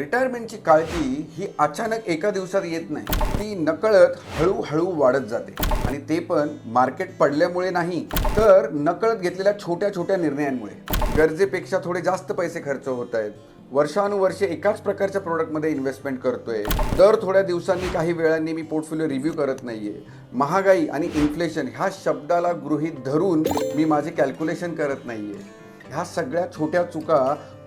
रिटायरमेंटची काळजी ही अचानक एका दिवसात येत नाही. ती नकळत हळूहळू वाढत जाते आणि ते पण मार्केट पडल्यामुळे नाही, तर नकळत घेतलेल्या छोट्या छोट्या निर्णयांमुळे. गरजेपेक्षा थोडे जास्त पैसे खर्च होत आहेत. वर्षानुवर्षे एकाच प्रकारच्या प्रोडक्टमध्ये इन्व्हेस्टमेंट करतोय. दर थोड्या दिवसांनी काही वेळांनी मी पोर्टफोलिओ रिव्ह्यू करत नाहीये. महागाई आणि इन्फ्लेशन ह्या शब्दाला गृहीत धरून मी माझे कॅल्क्युलेशन करत नाहीये. ह्या सगळ्या छोट्या चुका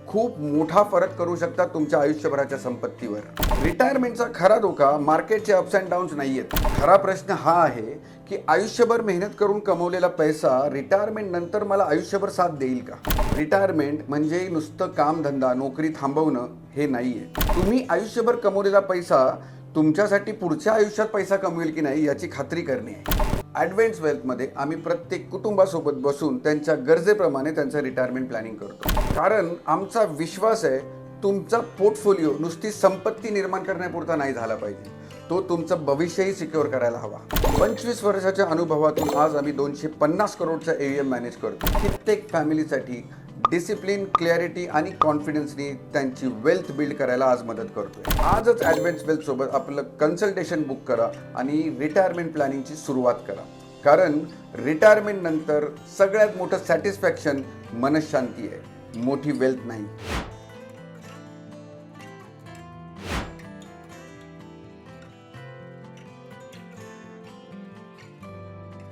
खूप मोठा फरक करू शकतात तुमच्या आयुष्यभराच्या संपत्तीवर. रिटायरमेंटचा खरा धोका मार्केटचे अप्स अँड डाऊन्स नाही आहेत. खरा प्रश्न हा आहे की आयुष्यभर मेहनत करून कमवलेला पैसा रिटायरमेंट नंतर मला आयुष्यभर साथ देईल का? रिटायरमेंट म्हणजे नुसतं कामधंदा, नोकरी थांबवणं हे नाहीये. तुम्ही आयुष्यभर कमवलेला पैसा तुमच्यासाठी पुढच्या आयुष्यात पैसा कमवेल की नाही याची खात्री करणे आहे. ॲडव्हान्स वेल्थमध्ये आम्ही प्रत्येक कुटुंबासोबत बसून त्यांच्या गरजेप्रमाणे त्यांचं रिटायरमेंट प्लॅनिंग करतो. कारण आमचा विश्वास आहे तुमचा पोर्टफोलिओ नुसती संपत्ती निर्माण करण्यापुरता नाही झाला पाहिजे, तो तुमचं भविष्यही सिक्युअर करायला हवा. 25 वर्षाच्या अनुभवातून आज आम्ही 250 करोडचा AUM मॅनेज करतो. कित्येक फॅमिलीसाठी डिसिप्लिन, क्लॅरिटी आणि कॉन्फिडन्सनी त्यांची वेल्थ बिल्ड करायला आज मदत करतोय. आजच ॲडव्हान्स वेल्थ सोबत आपलं कन्सल्टेशन बुक करा आणि रिटायरमेंट प्लॅनिंगची सुरुवात करा. कारण रिटायरमेंट नंतर सगळ्यात मोठं सॅटिस्फॅक्शन मनशांती आहे, मोठी वेल्थ नाही.